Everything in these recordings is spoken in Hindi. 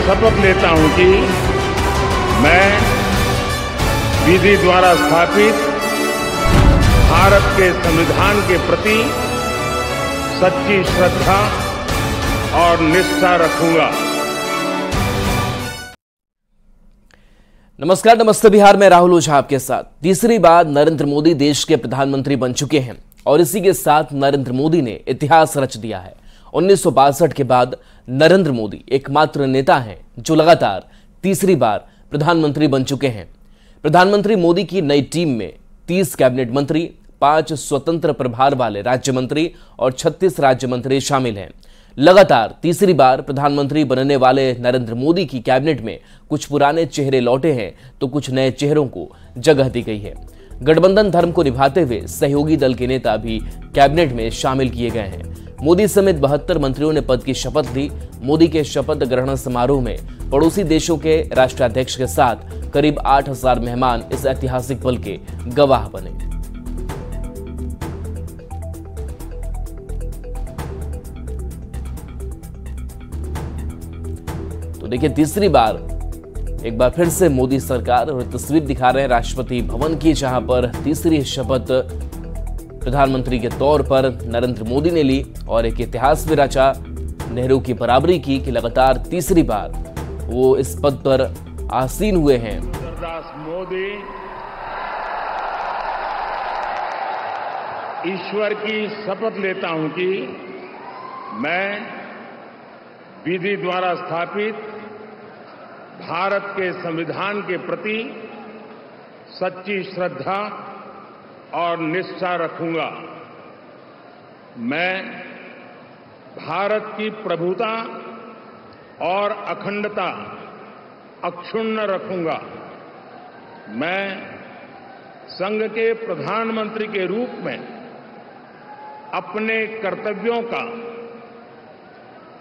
शपथ लेता हूं कि मैं विधि द्वारा स्थापित भारत के संविधान के प्रति सच्ची श्रद्धा और निष्ठा रखूंगा। नमस्कार, नमस्ते बिहार में राहुल ओझा आपके साथ। तीसरी बार नरेंद्र मोदी देश के प्रधानमंत्री बन चुके हैं और इसी के साथ नरेंद्र मोदी ने इतिहास रच दिया है। 1962 के बाद नरेंद्र मोदी एकमात्र नेता हैं जो लगातार तीसरी बार प्रधानमंत्री बन चुके हैं। प्रधानमंत्री मोदी की नई टीम में 30 कैबिनेट मंत्री, 5 स्वतंत्र प्रभार वाले राज्य मंत्री और 36 राज्य मंत्री शामिल हैं। लगातार तीसरी बार प्रधानमंत्री बनने वाले नरेंद्र मोदी की कैबिनेट में कुछ पुराने चेहरे लौटे हैं तो कुछ नए चेहरों को जगह दी गई है। गठबंधन धर्म को निभाते हुए सहयोगी दल के नेता भी कैबिनेट में शामिल किए गए हैं। मोदी समेत 72 मंत्रियों ने पद की शपथ ली। मोदी के शपथ ग्रहण समारोह में पड़ोसी देशों के राष्ट्राध्यक्ष के साथ करीब 8000 मेहमान इस ऐतिहासिक पल के गवाह बने। तो देखिए, तीसरी बार एक बार फिर से मोदी सरकार और तस्वीर दिखा रहे हैं राष्ट्रपति भवन की, जहां पर तीसरी शपथ प्रधानमंत्री के तौर पर नरेंद्र मोदी ने ली और एक इतिहास भी रचा, नेहरू की बराबरी की कि लगातार तीसरी बार वो इस पद पर आसीन हुए हैं। मोदी ईश्वर की शपथ लेता हूं कि मैं विधि द्वारा स्थापित भारत के संविधान के प्रति सच्ची श्रद्धा और निष्ठा रखूंगा। मैं भारत की प्रभुता और अखंडता अक्षुण्ण रखूंगा। मैं संघ के प्रधानमंत्री के रूप में अपने कर्तव्यों का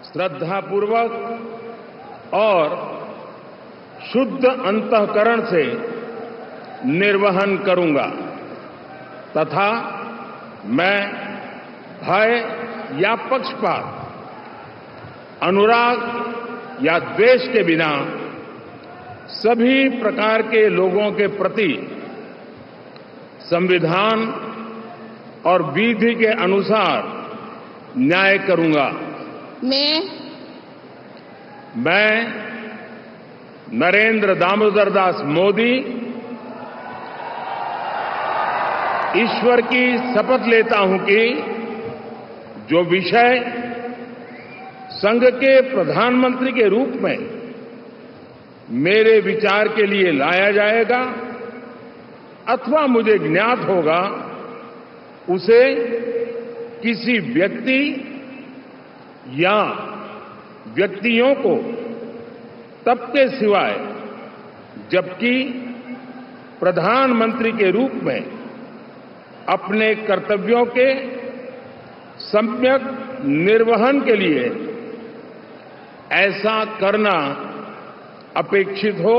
श्रद्धापूर्वक और शुद्ध अंतःकरण से निर्वहन करूंगा तथा मैं भय या पक्षपात, अनुराग या द्वेष के बिना सभी प्रकार के लोगों के प्रति संविधान और विधि के अनुसार न्याय करूंगा। मैं नरेंद्र दामोदर दास मोदी ईश्वर की शपथ लेता हूं कि जो विषय संघ के प्रधानमंत्री के रूप में मेरे विचार के लिए लाया जाएगा अथवा मुझे ज्ञात होगा, उसे किसी व्यक्ति या व्यक्तियों को तब के सिवाय जबकि प्रधानमंत्री के रूप में अपने कर्तव्यों के सम्यक निर्वहन के लिए ऐसा करना अपेक्षित हो,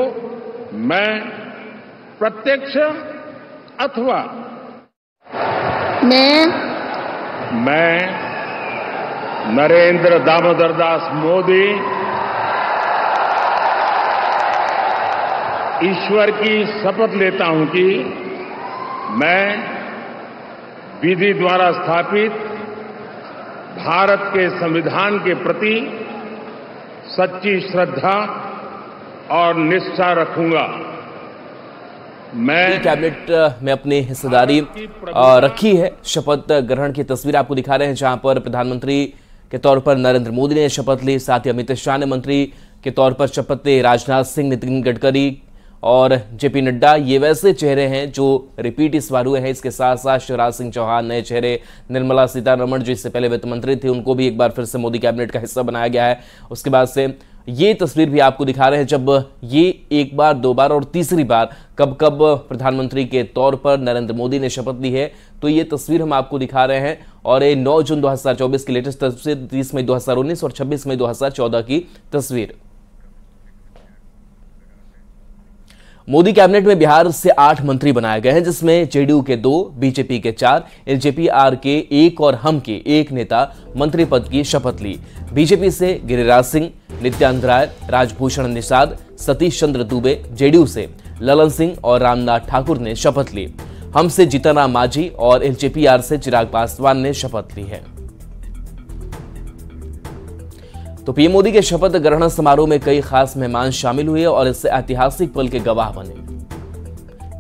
मैं प्रत्यक्ष अथवा मैं नरेंद्र दामोदर दास मोदी ईश्वर की शपथ लेता हूं कि मैं विधि द्वारा स्थापित भारत के संविधान के प्रति सच्ची श्रद्धा और निष्ठा रखूंगा। मैं कैबिनेट में अपनी हिस्सेदारी रखी है। शपथ ग्रहण की तस्वीर आपको दिखा रहे हैं, जहां पर प्रधानमंत्री के तौर पर नरेंद्र मोदी ने शपथ ली। साथ ही अमित शाह ने मंत्री के तौर पर शपथ ली। राजनाथ सिंह, नितिन गडकरी और जेपी नड्डा ये वैसे चेहरे हैं जो रिपीट इस बार हुए हैं। इसके साथ साथ शिवराज सिंह चौहान नए चेहरे, निर्मला सीतारमण जो इससे पहले वित्त मंत्री थे उनको भी एक बार फिर से मोदी कैबिनेट का हिस्सा बनाया गया है। उसके बाद से ये तस्वीर भी आपको दिखा रहे हैं जब ये एक बार, दो बार और तीसरी बार कब कब प्रधानमंत्री के तौर पर नरेंद्र मोदी ने शपथ ली है, तो ये तस्वीर हम आपको दिखा रहे हैं। और ये 9 जून 2024 की लेटेस्ट तस्वीर, 30 मई 2019 और 26 मई 2014 की तस्वीर। मोदी कैबिनेट में बिहार से 8 मंत्री बनाए गए हैं, जिसमें जेडीयू के 2, बीजेपी के 4, एलजेपी-आर के 1 और हम के 1 नेता मंत्री पद की शपथ ली। बीजेपी से गिरिराज सिंह, नित्यानंद राय, राजभूषण निषाद, सतीश चंद्र दुबे, जेडीयू से ललन सिंह और रामनाथ ठाकुर ने शपथ ली। हम से जीतन राम मांझी और एलजेपी-आर से चिराग पासवान ने शपथ ली है। तो पीएम मोदी के शपथ ग्रहण समारोह में कई खास मेहमान शामिल हुए और इससे ऐतिहासिक पल के गवाह बने।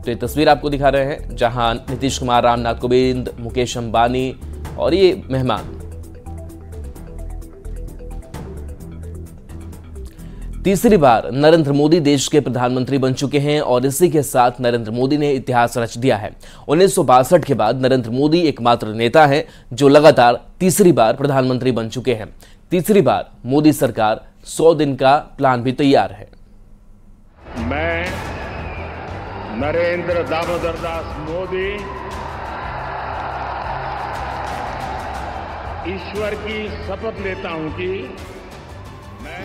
तो ये तस्वीर आपको दिखा रहे हैं, जहां नीतीश कुमार, रामनाथ कोविंद, मुकेश अंबानी और ये मेहमान। तीसरी बार नरेंद्र मोदी देश के प्रधानमंत्री बन चुके हैं और इसी के साथ नरेंद्र मोदी ने इतिहास रच दिया है। 1962 के बाद नरेंद्र मोदी एकमात्र नेता हैं जो लगातार तीसरी बार प्रधानमंत्री बन चुके हैं। तीसरी बार मोदी सरकार 100 दिन का प्लान भी तैयार है। मैं नरेंद्र दामोदर दास मोदी ईश्वर की शपथ लेता हूं कि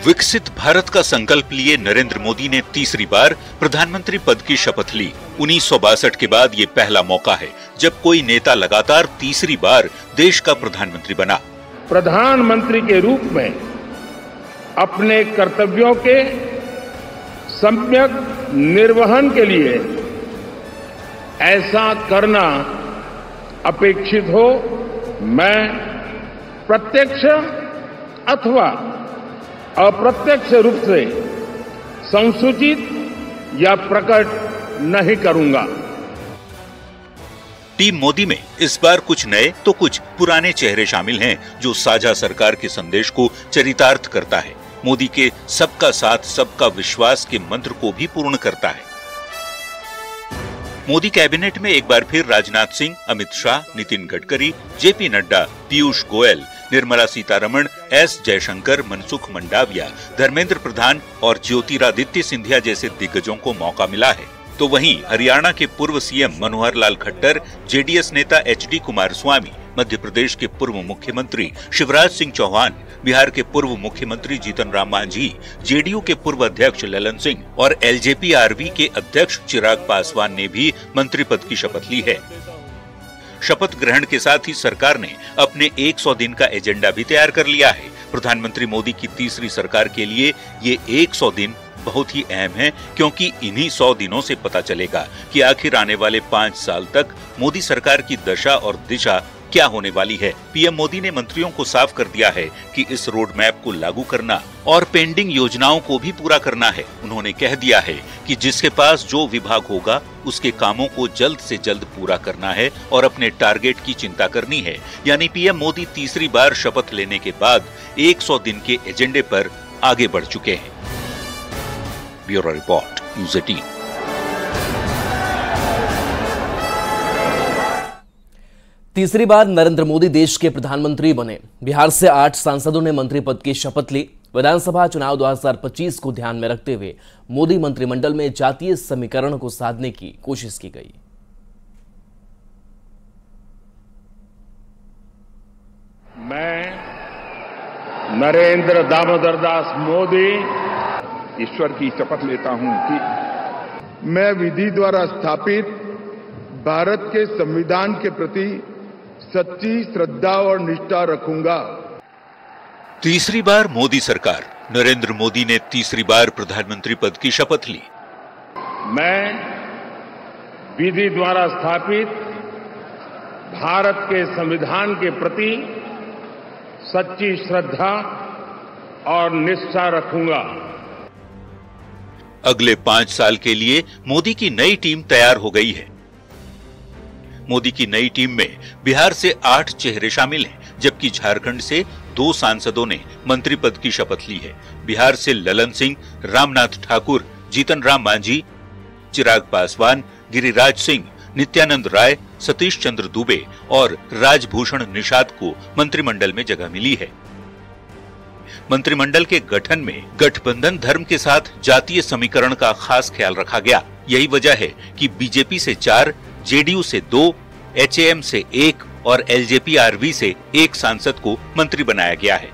विकसित भारत का संकल्प लिए नरेंद्र मोदी ने तीसरी बार प्रधानमंत्री पद की शपथ ली। 1962 के बाद ये पहला मौका है जब कोई नेता लगातार तीसरी बार देश का प्रधानमंत्री बना। प्रधानमंत्री के रूप में अपने कर्तव्यों के सम्यक निर्वहन के लिए ऐसा करना अपेक्षित हो, मैं प्रत्यक्ष अथवा अप्रत्यक्ष रूप से संसूचित या प्रकट नहीं करूंगा। टीम मोदी में इस बार कुछ नए तो कुछ पुराने चेहरे शामिल हैं, जो साझा सरकार के संदेश को चरितार्थ करता है। मोदी के सबका साथ सबका विश्वास के मंत्र को भी पूर्ण करता है। मोदी कैबिनेट में एक बार फिर राजनाथ सिंह, अमित शाह, नितिन गडकरी, जेपी नड्डा, पीयूष गोयल, निर्मला सीतारमण, एस जयशंकर, मनसुख मंडाविया, धर्मेंद्र प्रधान और ज्योतिरादित्य सिंधिया जैसे दिग्गजों को मौका मिला है। तो वहीं हरियाणा के पूर्व सीएम मनोहर लाल खट्टर, जेडीएस नेता एचडी कुमारस्वामी, मध्य प्रदेश के पूर्व मुख्यमंत्री शिवराज सिंह चौहान, बिहार के पूर्व मुख्यमंत्री जीतन राम मांझी, जेडीयू के पूर्व अध्यक्ष ललन सिंह और एलजेपी-आरवी के अध्यक्ष चिराग पासवान ने भी मंत्री पद की शपथ ली है। शपथ ग्रहण के साथ ही सरकार ने अपने 100 दिन का एजेंडा भी तैयार कर लिया है। प्रधानमंत्री मोदी की तीसरी सरकार के लिए ये 100 दिन बहुत ही अहम है, क्योंकि इन्हीं 100 दिनों से पता चलेगा कि आखिर आने वाले 5 साल तक मोदी सरकार की दशा और दिशा क्या होने वाली है। पीएम मोदी ने मंत्रियों को साफ कर दिया है कि इस रोड मैप को लागू करना और पेंडिंग योजनाओं को भी पूरा करना है। उन्होंने कह दिया है कि जिसके पास जो विभाग होगा उसके कामों को जल्द से जल्द पूरा करना है और अपने टारगेट की चिंता करनी है। यानी पीएम मोदी तीसरी बार शपथ लेने के बाद 100 दिन के एजेंडे पर आगे बढ़ चुके हैं। Bureau report, news 18। तीसरी बार नरेंद्र मोदी देश के प्रधानमंत्री बने। बिहार से 8 सांसदों ने मंत्री पद की शपथ ली। विधानसभा चुनाव 2025 को ध्यान में रखते हुए मोदी मंत्रिमंडल में जातीय समीकरण को साधने की कोशिश की गई। मैं नरेंद्र दामोदर दास मोदी ईश्वर की शपथ लेता हूं कि मैं विधि द्वारा स्थापित भारत के संविधान के प्रति सच्ची श्रद्धा और निष्ठा रखूंगा। तीसरी बार मोदी सरकार। नरेंद्र मोदी ने तीसरी बार प्रधानमंत्री पद की शपथ ली। मैं विधि द्वारा स्थापित भारत के संविधान के प्रति सच्ची श्रद्धा और निष्ठा रखूंगा। अगले 5 साल के लिए मोदी की नई टीम तैयार हो गई है। मोदी की नई टीम में बिहार से 8 चेहरे शामिल हैं, जबकि झारखंड से 2 सांसदों ने मंत्री पद की शपथ ली है। बिहार से ललन सिंह, रामनाथ ठाकुर, जीतन राम मांझी, चिराग पासवान, गिरिराज सिंह, नित्यानंद राय, सतीश चंद्र दुबे और राजभूषण निषाद को मंत्रिमंडल में जगह मिली है। मंत्रिमंडल के गठन में गठबंधन धर्म के साथ जातीय समीकरण का खास ख्याल रखा गया। यही वजह है कि बीजेपी से 4, जेडीयू से 2, एचएएम से 1 और एलजेपी-आरवी से 1 सांसद को मंत्री बनाया गया है।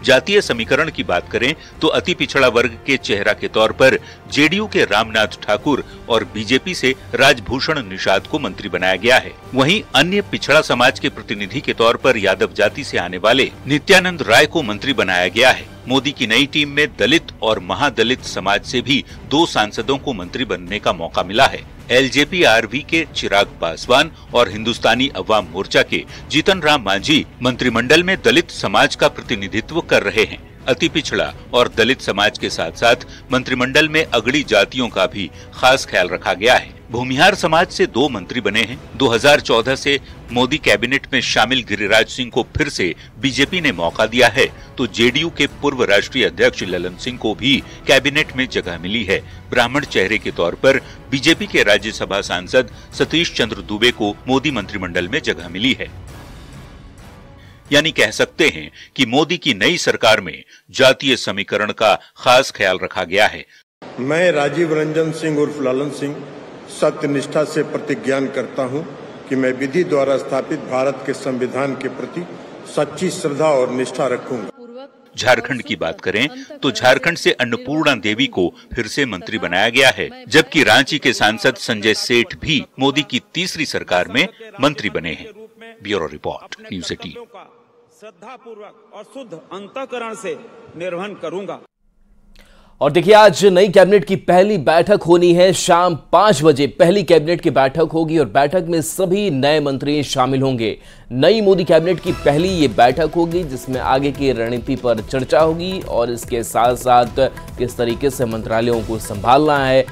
जातीय समीकरण की बात करें तो अति पिछड़ा वर्ग के चेहरा के तौर पर जेडीयू के रामनाथ ठाकुर और बीजेपी से राजभूषण निषाद को मंत्री बनाया गया है। वहीं अन्य पिछड़ा समाज के प्रतिनिधि के तौर पर यादव जाति से आने वाले नित्यानंद राय को मंत्री बनाया गया है। मोदी की नई टीम में दलित और महादलित समाज से भी 2 सांसदों को मंत्री बनने का मौका मिला है। एलजेपी-आरवी के चिराग पासवान और हिंदुस्तानी अवाम मोर्चा के जीतन राम मांझी मंत्रिमंडल में दलित समाज का प्रतिनिधित्व कर रहे हैं। अति पिछड़ा और दलित समाज के साथ साथ मंत्रिमंडल में अगड़ी जातियों का भी खास ख्याल रखा गया है। भूमिहार समाज से 2 मंत्री बने हैं। 2014 से मोदी कैबिनेट में शामिल गिरिराज सिंह को फिर से बीजेपी ने मौका दिया है, तो जेडीयू के पूर्व राष्ट्रीय अध्यक्ष ललन सिंह को भी कैबिनेट में जगह मिली है। ब्राह्मण चेहरे के तौर पर बीजेपी के राज्यसभा सांसद सतीश चंद्र दुबे को मोदी मंत्रिमंडल में जगह मिली है। यानी कह सकते हैं कि मोदी की नई सरकार में जातीय समीकरण का खास ख्याल रखा गया है। मैं राजीव रंजन सिंह उर्फ ललन सिंह सत्यनिष्ठा से प्रतिज्ञान करता हूं कि मैं विधि द्वारा स्थापित भारत के संविधान के प्रति सच्ची श्रद्धा और निष्ठा रखूंगा। झारखंड की बात करें तो झारखंड से अन्नपूर्णा देवी को फिर से मंत्री बनाया गया है, जबकि रांची के सांसद संजय सेठ भी मोदी की तीसरी सरकार में मंत्री बने हैं। Bureau report, news 18। श्रद्धापूर्वक और शुद्ध अंतःकरण से निर्वहन करूंगा। और देखिए, आज नई कैबिनेट की पहली बैठक होनी है। शाम 5 बजे पहली कैबिनेट की बैठक होगी और बैठक में सभी नए मंत्री शामिल होंगे। नई मोदी कैबिनेट की पहली ये बैठक होगी जिसमें आगे की रणनीति पर चर्चा होगी और इसके साथ साथ किस तरीके से मंत्रालयों को संभालना है,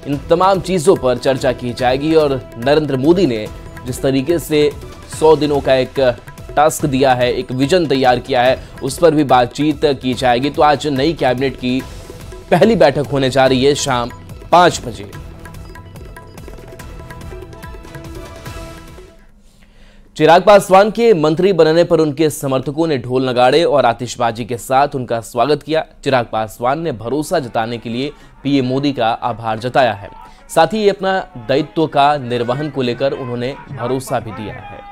इन तमाम चीजों पर चर्चा की जाएगी। और नरेंद्र मोदी ने जिस तरीके से 100 दिनों का एक टास्क दिया है, एक विजन तैयार किया है, उस पर भी बातचीत की जाएगी। तो आज नई कैबिनेट की पहली बैठक होने जा रही है शाम 5 बजे। चिराग पासवान के मंत्री बनने पर उनके समर्थकों ने ढोल नगाड़े और आतिशबाजी के साथ उनका स्वागत किया। चिराग पासवान ने भरोसा जताने के लिए पीएम मोदी का आभार जताया है। साथ ही अपना दायित्व का निर्वहन को लेकर उन्होंने भरोसा भी दिया है।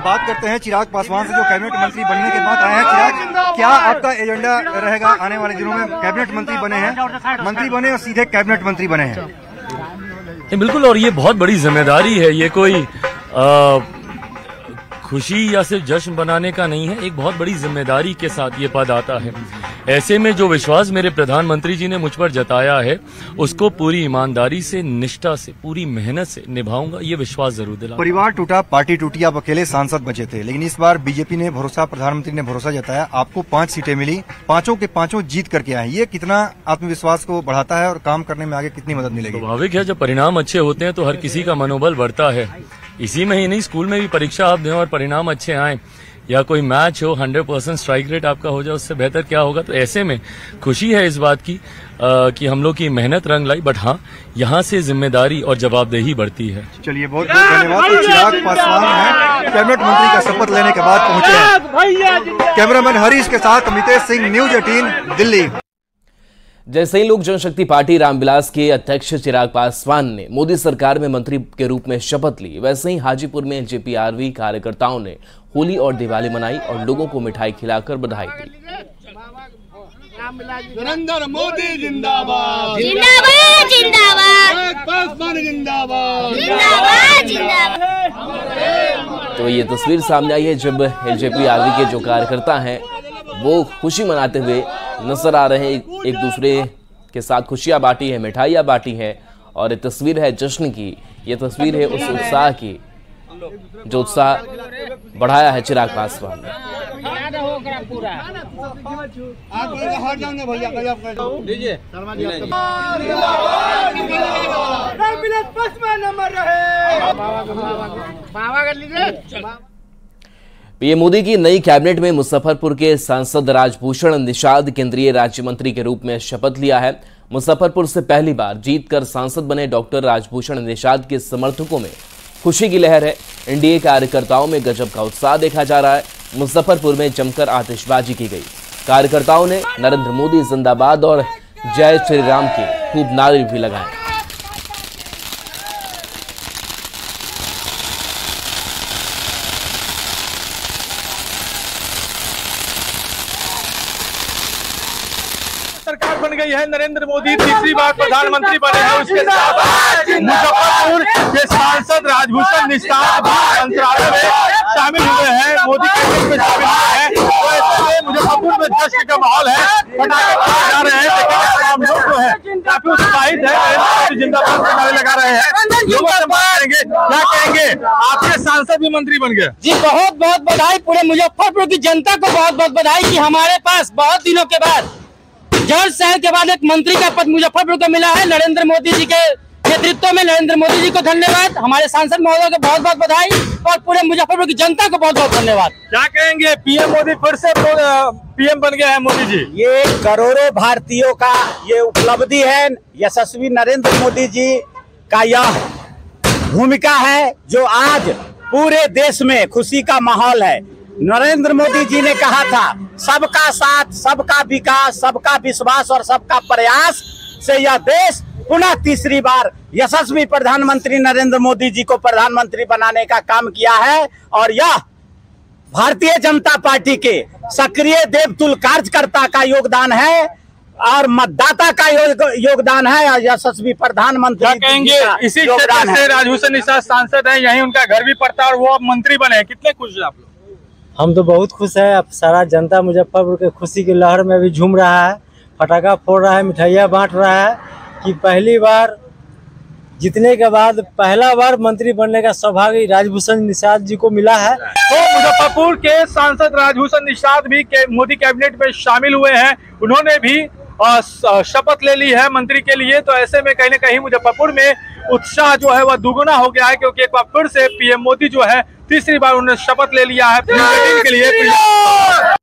बात करते हैं चिराग पासवान से, जो कैबिनेट मंत्री बनने के बाद आए हैं। चिराग, क्या आपका एजेंडा रहेगा आने वाले दिनों में? कैबिनेट मंत्री बने हैं, मंत्री बने और सीधे कैबिनेट मंत्री बने हैं। बिल्कुल, और ये बहुत बड़ी जिम्मेदारी है। ये कोई खुशी या सिर्फ जश्न बनाने का नहीं है, एक बहुत बड़ी जिम्मेदारी के साथ ये पद आता है। ऐसे में जो विश्वास मेरे प्रधानमंत्री जी ने मुझ पर जताया है, उसको पूरी ईमानदारी से, निष्ठा से, पूरी मेहनत से निभाऊंगा, ये विश्वास जरूर दिला। परिवार टूटा, पार्टी टूटी, आप अकेले सांसद बचे थे, लेकिन इस बार बीजेपी ने भरोसा, प्रधानमंत्री ने भरोसा जताया, आपको 5 सीटें मिली, 5 के 5 जीत करके आए। ये कितना आत्मविश्वास को बढ़ाता है और काम करने में आगे कितनी मदद मिलेगी? स्वाभाविक है, जब परिणाम अच्छे होते हैं तो हर किसी का मनोबल बढ़ता है। इसी में ही नहीं, स्कूल में भी परीक्षा आप दें और परिणाम अच्छे आए, या कोई मैच हो 100% स्ट्राइक रेट आपका हो जाए, उससे बेहतर क्या होगा। तो ऐसे में खुशी है इस बात की कि हम लोग की मेहनत रंग लाई, बट हाँ, यहाँ से जिम्मेदारी और जवाबदेही बढ़ती है। चलिए, बहुत बहुत धन्यवाद। तो चिराग पासवान हैं, कैबिनेट मंत्री का शपथ लेने के बाद पहुंचे हैं। कैमरामैन हरीश के साथ अमितेश सिंह, न्यूज़ 18 दिल्ली। जैसे ही लोक जनशक्ति पार्टी रामविलास के अध्यक्ष चिराग पासवान ने मोदी सरकार में मंत्री के रूप में शपथ ली, वैसे ही हाजीपुर में एलजेपी-आरवी कार्यकर्ताओं ने होली और दिवाली मनाई और लोगों को मिठाई खिलाकर बधाई दी। नरेंद्र मोदी जिंदाबाद, जिंदाबाद, जिंदाबाद, पासवान जिंदाबाद, जिंदाबाद, जिंदाबाद। तो ये तस्वीर सामने आई है जब एलजेपी-आरवी के जो कार्यकर्ता हैं वो खुशी मनाते हुए नजर आ रहे हैं, एक दूसरे के साथ खुशियां बांटी है, मिठाइयां बांटी है और ये तस्वीर है जश्न की। ये तस्वीर है उस उत्साह की जो उत्साह बढ़ाया है चिराग पासवान ने। पीएम मोदी की नई कैबिनेट में मुजफ्फरपुर के सांसद राजभूषण निषाद केंद्रीय राज्य मंत्री के रूप में शपथ लिया है। मुजफ्फरपुर से पहली बार जीतकर सांसद बने डॉक्टर राजभूषण निषाद के समर्थकों में खुशी की लहर है। एनडीए कार्यकर्ताओं में गजब का उत्साह देखा जा रहा है। मुजफ्फरपुर में जमकर आतिशबाजी की गई। कार्यकर्ताओं ने नरेंद्र मोदी जिंदाबाद और जय श्री राम के खूब नारे भी लगाए। गई है। नरेंद्र मोदी तीसरी बार प्रधानमंत्री बने हैं। उसके साथ मुजफ्फरपुर के सांसद राजभूषण निषाद भी मंत्रालय में शामिल हुए हैं, मोदी कैबिनेट में शामिल हुए हैं। तो ऐसे में मुजफ्फरपुर में जश्न का माहौल है, पटाखे फोड़े जा रहे हैं। लेकिन तमाम लोग जो है काफी उत्साहित है, नरेंद्र मोदी जिंदाबाद के नारे लगा रहे हैं। लोगों से बात करेंगे, क्या कहेंगे? आपके सांसद भी मंत्री बन गए जी, बहुत बहुत बधाई। पूरे मुजफ्फरपुर की जनता को बहुत बहुत बधाई कि हमारे पास बहुत दिनों के बाद, जड़ शहर के बाद एक मंत्री का पद मुजफ्फरपुर को मिला है। नरेंद्र मोदी जी के नेतृत्व में नरेंद्र मोदी जी को धन्यवाद, हमारे सांसद महोदय को बहुत बहुत बधाई और पूरे मुजफ्फरपुर की जनता को बहुत बहुत धन्यवाद। क्या कहेंगे? पीएम मोदी फिर से पीएम बन गए हैं मोदी जी। ये करोड़ों भारतीयों का ये उपलब्धि है। यशस्वी नरेंद्र मोदी जी का यह भूमिका है जो आज पूरे देश में खुशी का माहौल है। नरेंद्र मोदी जी ने कहा था सबका साथ, सबका विकास, सबका विश्वास और सबका प्रयास से यह देश पुनः तीसरी बार यशस्वी प्रधानमंत्री नरेंद्र मोदी जी को प्रधानमंत्री बनाने का काम किया है। और यह भारतीय जनता पार्टी के सक्रिय देवतुल्य कार्यकर्ता का योगदान है और मतदाता का योगदान है और यशस्वी प्रधानमंत्री। क्या कहेंगे? इसी क्षेत्र से राजभूषण निषाद सांसद हैं, यहीं उनका घर भी पड़ता है और वो अब मंत्री बने। कितने खुश हैं आप लोग? हम तो बहुत खुश है। अब सारा जनता मुजफ्फरपुर के खुशी की लहर में भी झूम रहा है, पटाखा फोड़ रहा है, मिठाइयाँ बांट रहा है कि पहली बार जीतने के बाद पहला बार मंत्री बनने का सौभाग्य राजभूषण निषाद जी को मिला है। तो मुजफ्फरपुर के सांसद राजभूषण निषाद भी मोदी कैबिनेट में शामिल हुए हैं। उन्होंने भी शपथ ले ली है मंत्री के लिए। तो ऐसे में कहीं न कहीं मुजफ्फरपुर में उत्साह जो है वह दुगुना हो गया है, क्योंकि एक बार फिर से पीएम मोदी जो है तीसरी बार उन्होंने शपथ ले लिया है के लिए।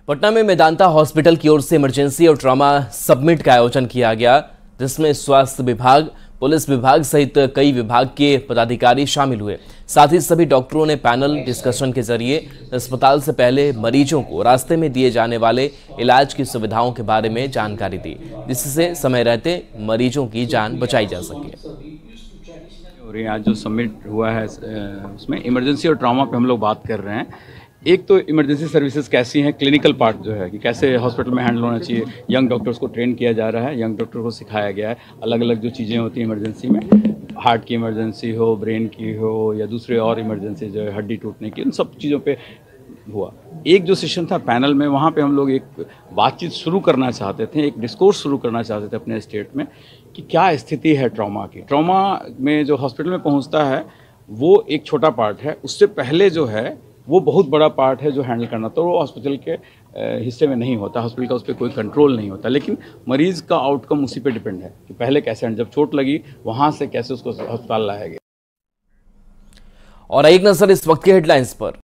पटना में मेदांता हॉस्पिटल की ओर से इमरजेंसी और ट्रॉमा समिट का आयोजन किया गया, जिसमें स्वास्थ्य विभाग, पुलिस विभाग सहित कई विभाग के पदाधिकारी शामिल हुए। साथ ही सभी डॉक्टरों ने पैनल डिस्कशन के जरिए अस्पताल से पहले मरीजों को रास्ते में दिए जाने वाले इलाज की सुविधाओं के बारे में जानकारी दी, जिससे समय रहते मरीजों की जान बचाई जा सके। और आज जो समिट हुआ है उसमें इमरजेंसी और ट्रॉमा पे हम लोग बात कर रहे हैं। एक तो इमरजेंसी सर्विसेज कैसी हैं, क्लिनिकल पार्ट जो है कि कैसे हॉस्पिटल में हैंडल होना चाहिए। यंग डॉक्टर्स को ट्रेन किया जा रहा है, यंग डॉक्टर को सिखाया गया है अलग अलग जो चीज़ें होती हैं इमरजेंसी में, हार्ट की इमरजेंसी हो, ब्रेन की हो या दूसरे और इमरजेंसी जो है हड्डी टूटने की, उन सब चीज़ों पे हुआ। एक जो सेशन था पैनल में, वहाँ पे हम लोग एक बातचीत शुरू करना चाहते थे, एक डिस्कोर्स शुरू करना चाहते थे अपने स्टेट में कि क्या स्थिति है ट्रॉमा की। ट्रॉमा में जो हॉस्पिटल में पहुँचता है वो एक छोटा पार्ट है, उससे पहले जो है वो बहुत बड़ा पार्ट है जो हैंडल करना, तो वो हॉस्पिटल के हिस्से में नहीं होता, हॉस्पिटल का उस पर कोई कंट्रोल नहीं होता। लेकिन मरीज़ का आउटकम उसी पे डिपेंड है कि पहले कैसे, जब चोट लगी वहाँ से कैसे उसको अस्पताल लाया गया। और एक नज़र इस वक्त के हेडलाइंस पर।